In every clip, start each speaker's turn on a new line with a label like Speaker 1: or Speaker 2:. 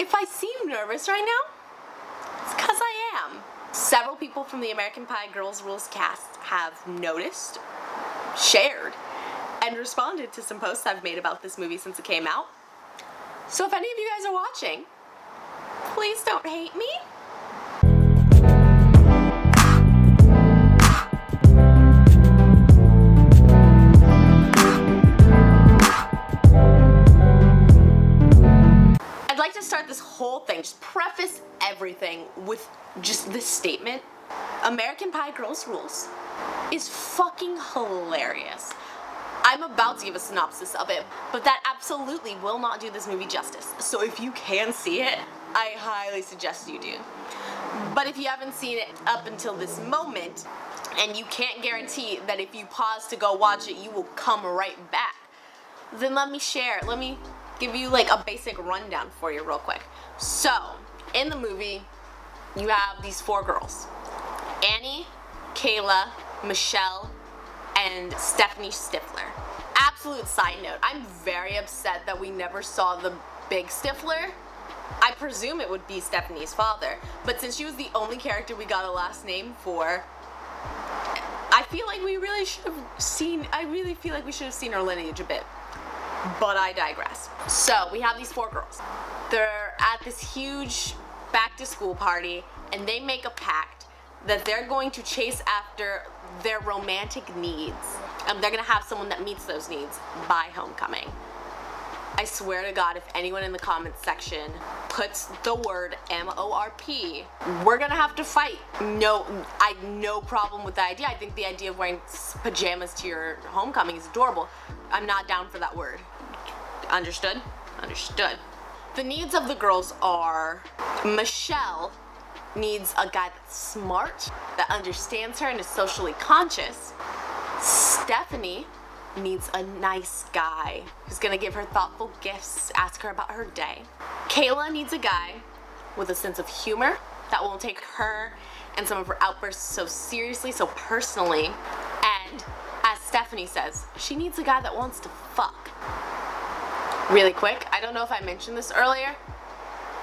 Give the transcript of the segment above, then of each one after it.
Speaker 1: If I seem nervous right now, it's because I am. Several people from the American Pie Girls Rules cast have noticed, shared, and responded to some posts I've made about this movie since it came out. So if any of you guys are watching, please don't hate me. I'd like to start this whole thing, just preface everything with just this statement. American Pie Girls Rules is fucking hilarious. I'm about to give a synopsis of it, but that absolutely will not do this movie justice. So if you can see it, I highly suggest you do. But if you haven't seen it up until this moment, and you can't guarantee that if you pause to go watch it, you will come right back, then let me give you like a basic rundown for you real quick. So, in the movie, you have these four girls. Annie, Kayla, Michelle, and Stephanie Stifler. Absolute side note, I'm very upset that we never saw the big Stifler. I presume it would be Stephanie's father, but since she was the only character we got a last name for, I feel like we really should have seen her lineage a bit. But I digress. So, we have these four girls. They're at this huge back to school party, and they make a pact that they're going to chase after their romantic needs. And they're gonna have someone that meets those needs by homecoming. I swear to God, if anyone in the comments section puts the word MORP, we're gonna have to fight. No problem with the idea. I think the idea of wearing pajamas to your homecoming is adorable. I'm not down for that word. Understood? Understood. The needs of the girls are, Michelle needs a guy that's smart, that understands her and is socially conscious. Stephanie needs a nice guy who's gonna give her thoughtful gifts, ask her about her day. Kayla needs a guy with a sense of humor that won't take her and some of her outbursts so seriously, so personally. And as Stephanie says, she needs a guy that wants to fuck. Really quick, I don't know if I mentioned this earlier.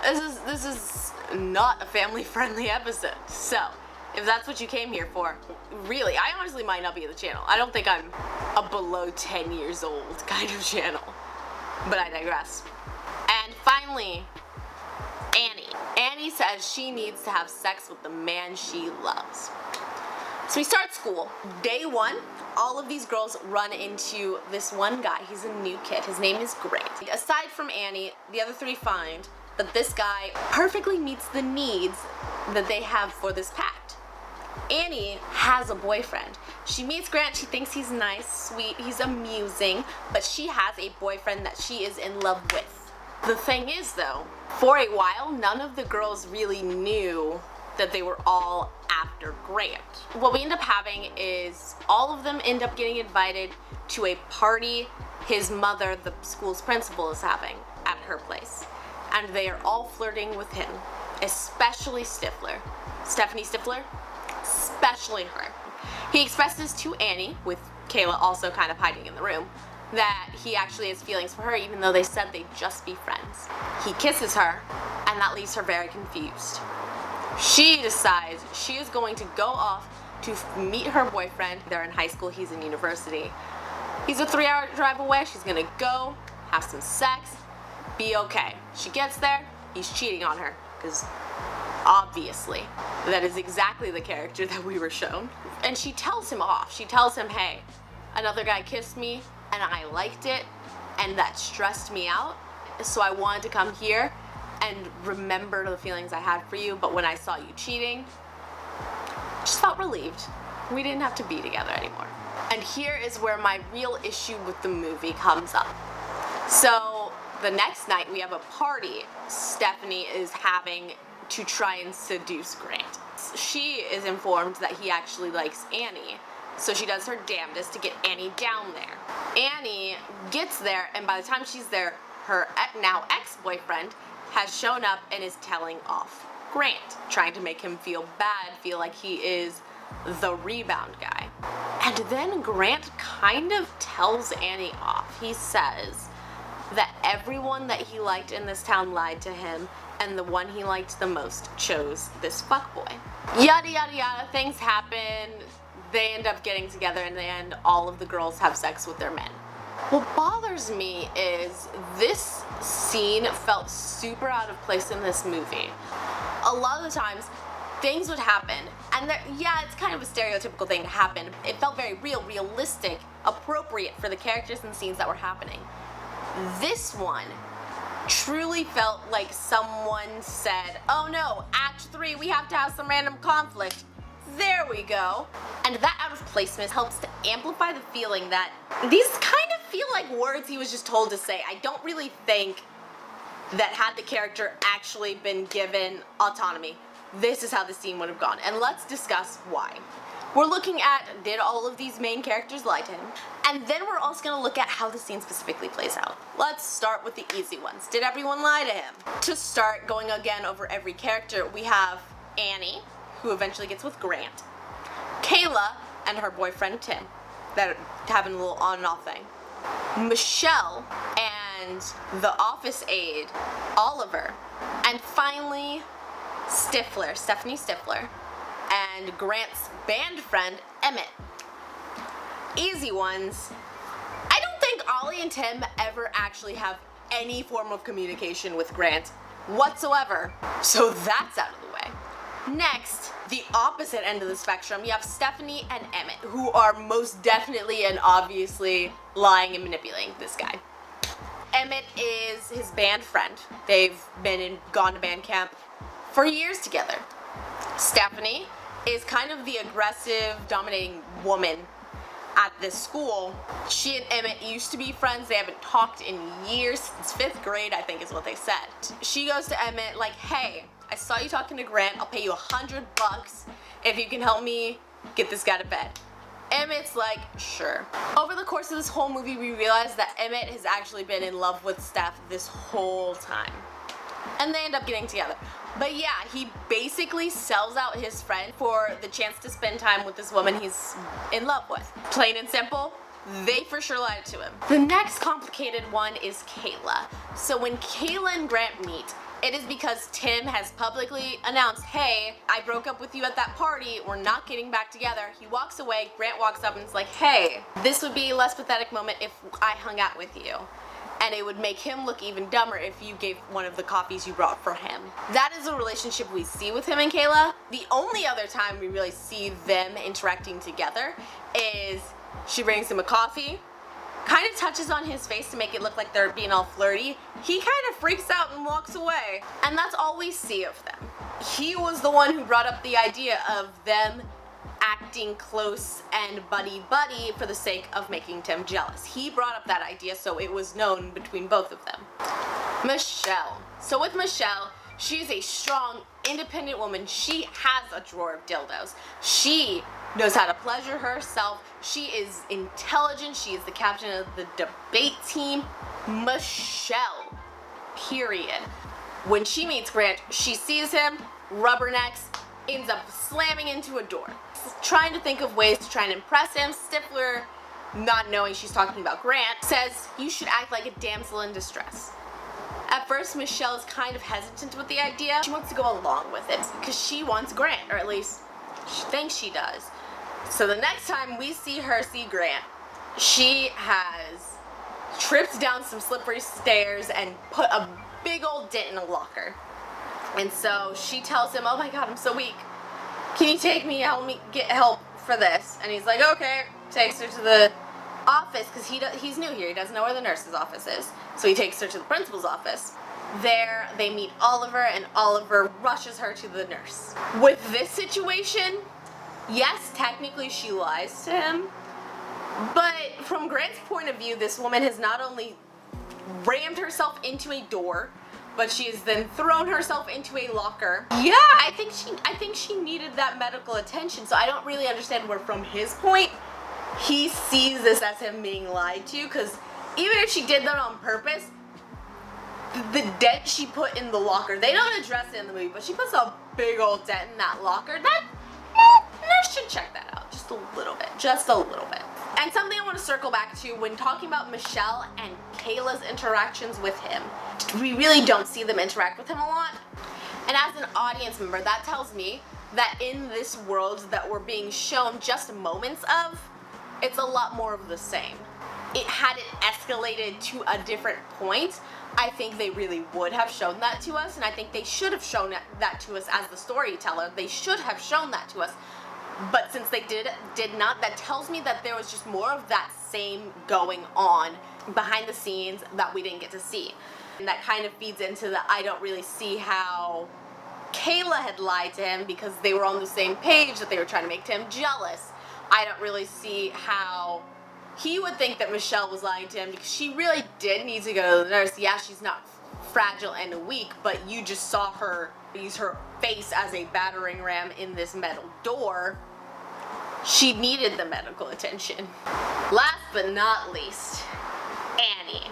Speaker 1: This is not a family-friendly episode. So, if that's what you came here for, really, I honestly might not be the channel. I don't think I'm a below 10 years old kind of channel. But I digress. And finally, Annie. Annie says she needs to have sex with the man she loves. So we start school. Day one, all of these girls run into this one guy. He's a new kid. His name is Grant. Aside from Annie, the other three find that this guy perfectly meets the needs that they have for this pact. Annie has a boyfriend. She meets Grant, she thinks he's nice, sweet, he's amusing, but she has a boyfriend that she is in love with. The thing is though, for a while, none of the girls really knew that they were all after Grant. What we end up having is all of them end up getting invited to a party his mother, the school's principal, is having at her place. And they are all flirting with him, especially Stifler. Stephanie Stifler, especially her. He expresses to Annie, with Kayla also kind of hiding in the room, that he actually has feelings for her even though they said they'd just be friends. He kisses her, and that leaves her very confused. She decides she is going to go off to meet her boyfriend. They're in high school, he's in university. He's a 3-hour drive away. She's gonna go, have some sex, be okay. She gets there, he's cheating on her, because obviously that is exactly the character that we were shown. And she tells him off. She tells him, hey, another guy kissed me and I liked it and that stressed me out, so I wanted to come here and remember the feelings I had for you, but when I saw you cheating, I just felt relieved. We didn't have to be together anymore. And here is where my real issue with the movie comes up. So the next night we have a party Stephanie is having to try and seduce Grant. She is informed that he actually likes Annie, so she does her damnedest to get Annie down there. Annie gets there, and by the time she's there, her now ex-boyfriend has shown up and is telling off Grant, trying to make him feel bad, feel like he is the rebound guy. And then Grant kind of tells Annie off. He says that everyone that he liked in this town lied to him, and the one he liked the most chose this fuckboy. Yada yada yada, things happen, they end up getting together, and in the end, all of the girls have sex with their men. What bothers me is this scene felt super out of place in this movie. A lot of the times, things would happen, and yeah, it's kind of a stereotypical thing to happen. It felt very real, realistic, appropriate for the characters and scenes that were happening. This one truly felt like someone said, oh no, Act 3, we have to have some random conflict. There we go. And that out of placement helps to amplify the feeling that these kind of feel like words he was just told to say. I don't really think that had the character actually been given autonomy, this is how the scene would have gone. And let's discuss why. We're looking at, did all of these main characters lie to him? And then we're also going to look at how the scene specifically plays out. Let's start with the easy ones. Did everyone lie to him? To start, going again over every character, we have Annie, who eventually gets with Grant, Kayla and her boyfriend Tim, that having a little on and off thing, Michelle and the office aide Oliver, and finally Stephanie Stifler and Grant's band friend Emmett. Easy ones. I don't think Ollie and Tim ever actually have any form of communication with Grant whatsoever, so that's out of the way. Next, the opposite end of the spectrum, you have Stephanie and Emmett, who are most definitely and obviously lying and manipulating this guy. Emmett is his band friend. They've gone to band camp for years together. Stephanie is kind of the aggressive, dominating woman at this school. She and Emmett used to be friends. They haven't talked in years, since 5th grade, I think is what they said. She goes to Emmett like, hey, I saw you talking to Grant, I'll pay you $100 if you can help me get this guy to bed. Emmett's like, sure. Over the course of this whole movie, we realize that Emmett has actually been in love with Steph this whole time. And they end up getting together. But yeah, he basically sells out his friend for the chance to spend time with this woman he's in love with. Plain and simple, they for sure lied to him. The next complicated one is Kayla. So when Kayla and Grant meet, it is because Tim has publicly announced, hey, I broke up with you at that party, we're not getting back together. He walks away, Grant walks up and is like, hey, this would be a less pathetic moment if I hung out with you. And it would make him look even dumber if you gave one of the coffees you brought for him. That is a relationship we see with him and Kayla. The only other time we really see them interacting together is she brings him a coffee, kind of touches on his face to make it look like they're being all flirty. He kind of freaks out and walks away. And that's all we see of them. He was the one who brought up the idea of them acting close and buddy-buddy for the sake of making Tim jealous. He brought up that idea, so it was known between both of them. Michelle. So with Michelle, she's a strong, independent woman. She has a drawer of dildos. She knows how to pleasure herself. She is intelligent. She is the captain of the debate team. Michelle, period. When she meets Grant, she sees him, rubbernecks, ends up slamming into a door. Trying to think of ways to try and impress him. Stifler, not knowing she's talking about Grant, says, you should act like a damsel in distress. At first, Michelle is kind of hesitant with the idea. She wants to go along with it because she wants Grant, or at least she thinks she does. So the next time we see her see Grant, she has tripped down some slippery stairs and put a big old dent in a locker. And so she tells him, oh my god, I'm so weak. Can you take me, help me get help for this? And he's like, okay. Takes her to the office because he's new here. He doesn't know where the nurse's office is. So he takes her to the principal's office. There, they meet Oliver, and Oliver rushes her to the nurse. With this situation, yes, technically she lies to him, but from Grant's point of view, this woman has not only rammed herself into a door, but she has then thrown herself into a locker. Yeah, I think she needed that medical attention, so I don't really understand where from his point, he sees this as him being lied to, because even if she did that on purpose, the dent she put in the locker, they don't address it in the movie, but she puts a big old dent in that locker. That nurse should check that out just a little bit. And something I want to circle back to when talking about Michelle and Kayla's interactions with him. We really don't see them interact with him a lot. And as an audience member, that tells me that in this world that we're being shown just moments of, it's a lot more of the same. Had it escalated to a different point, I think they really would have shown that to us, and I think they should have shown that to us as the storyteller. They should have shown that to us. But since they did not, that tells me that there was just more of that same going on behind the scenes that we didn't get to see. And that kind of feeds into the I don't really see how Kayla had lied to him because they were on the same page, that they were trying to make him jealous. I don't really see how he would think that Michelle was lying to him because she really did need to go to the nurse. Yeah, she's not fragile and weak, but you just saw her use her face as a battering ram in this metal door. She needed the medical attention. Last but not least, Annie.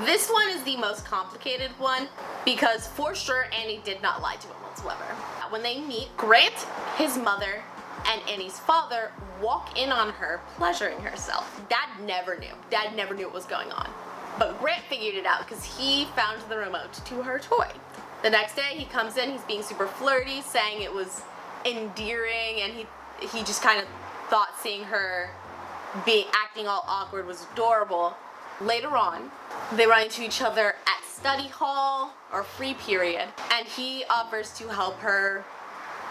Speaker 1: This one is the most complicated one because for sure Annie did not lie to him whatsoever. When they meet, Grant, his mother, and Annie's father walk in on her pleasuring herself. Dad never knew. Dad never knew what was going on. But Grant figured it out because he found the remote to her toy. The next day he comes in, he's being super flirty, saying it was endearing, and he just kind of thought seeing her acting all awkward was adorable. Later on, they run into each other at study hall or free period, and he offers to help her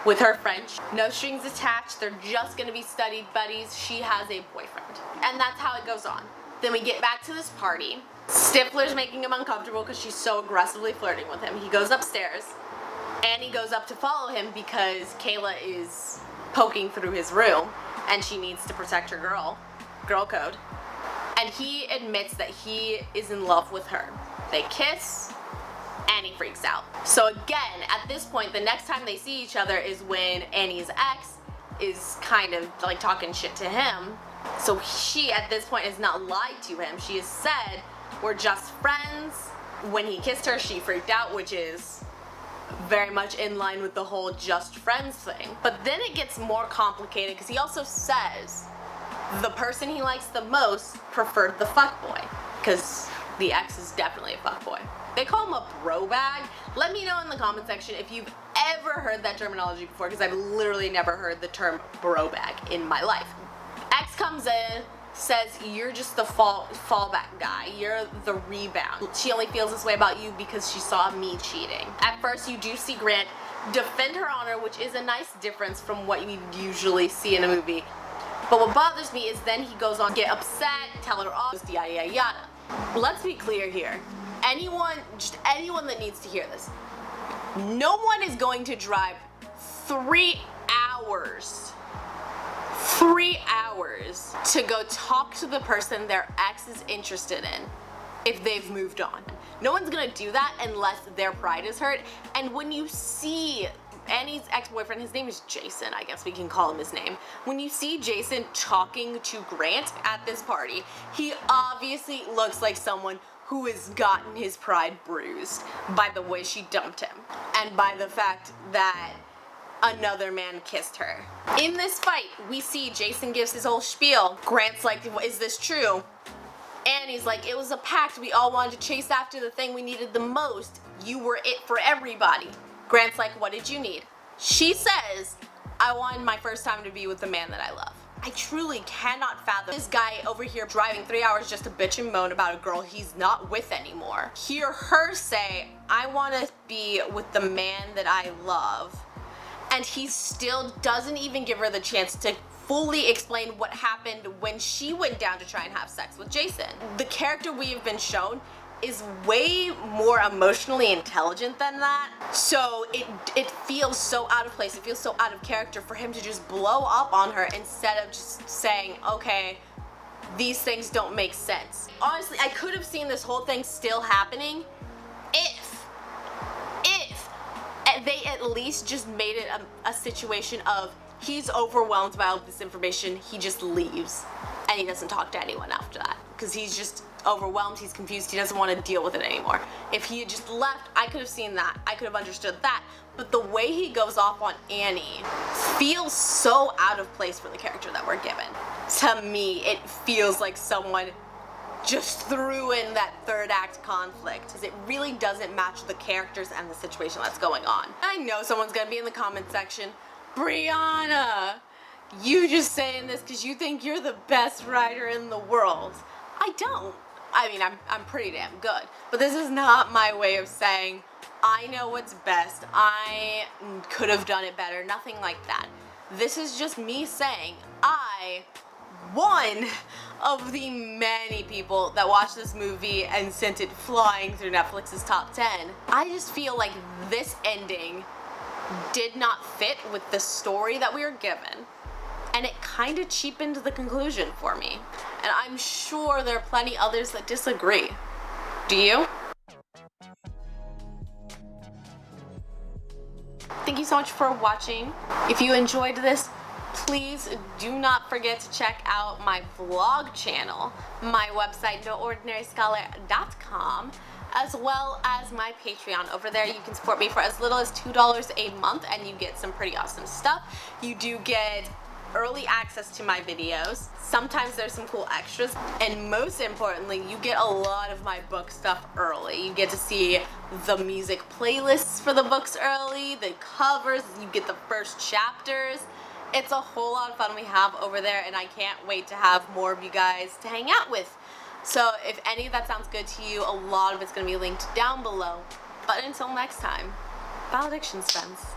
Speaker 1: with her French. No strings attached, they're just gonna be study buddies. She has a boyfriend. And that's how it goes on. Then we get back to this party. Stifler's making him uncomfortable because she's so aggressively flirting with him. He goes upstairs. Annie goes up to follow him because Kayla is poking through his room and she needs to protect her girl code. And he admits that he is in love with her. They kiss. Annie freaks out. So again, at this point, the next time they see each other is when Annie's ex is kind of like talking shit to him. So she, at this point, has not lied to him. She has said, we're just friends. When he kissed her, she freaked out, which is very much in line with the whole just friends thing. But then it gets more complicated because he also says the person he likes the most preferred the fuckboy, because the ex is definitely a fuckboy. They call him a bro bag. Let me know in the comment section if you've ever heard that terminology before, because I've literally never heard the term bro bag in my life. Ex comes in, says you're just the fallback guy, you're the rebound. She only feels this way about you because she saw me cheating. At first you do see Grant defend her honor, which is a nice difference from what you usually see in a movie. But what bothers me is then he goes on to get upset, tell her off, yada yada yada. Let's be clear here. Just anyone that needs to hear this. No one is going to drive 3 hours to go talk to the person their ex is interested in if they've moved on. No one's gonna do that unless their pride is hurt. And when you see Annie's ex-boyfriend, his name is Jason, I guess we can call him his name. When you see Jason talking to Grant at this party, he obviously looks like someone who has gotten his pride bruised by the way she dumped him and by the fact that another man kissed her. In this fight, we see Jason gives his whole spiel. Grant's like, is this true? Annie's like, it was a pact. We all wanted to chase after the thing we needed the most. You were it for everybody. Grant's like, what did you need? She says, I wanted my first time to be with the man that I love. I truly cannot fathom this guy over here driving 3 hours just to bitch and moan about a girl he's not with anymore. Hear her say, I want to be with the man that I love. And he still doesn't even give her the chance to fully explain what happened when she went down to try and have sex with Jason. The character we have been shown is way more emotionally intelligent than that. So it feels so out of place, it feels so out of character for him to just blow up on her instead of just saying, okay, these things don't make sense. Honestly, I could have seen this whole thing still happening if they at least just made it a situation of he's overwhelmed by all this information, he just leaves and he doesn't talk to anyone after that because he's just overwhelmed, he's confused, he doesn't want to deal with it anymore. If he had just left, I could have seen that, I could have understood that, but the way he goes off on Annie feels so out of place for the character that we're given. to me, it feels like someone just threw in that third act conflict, because it really doesn't match the characters and the situation that's going on. I know someone's gonna be in the comment section, Brianna, you just saying this because you think you're the best writer in the world. I don't. I mean, I'm pretty damn good, but this is not my way of saying I know what's best, I could have done it better, nothing like that. This is just me saying I, one of the many people that watched this movie and sent it flying through Netflix's top 10, I just feel like this ending did not fit with the story that we were given, and it kind of cheapened the conclusion for me. And I'm sure there are plenty others that disagree. Do you? Thank you so much for watching. If you enjoyed this, please do not forget to check out my vlog channel, my website, noordinaryscholar.com, as well as my Patreon. Over there you can support me for as little as $2 a month and you get some pretty awesome stuff. You do get early access to my videos. Sometimes there's some cool extras, and most importantly, you get a lot of my book stuff early. You get to see the music playlists for the books early, the covers, you get the first chapters. It's a whole lot of fun we have over there, and I can't wait to have more of you guys to hang out with. So if any of that sounds good to you, a lot of it's going to be linked down below. But until next time, valediction, Spence.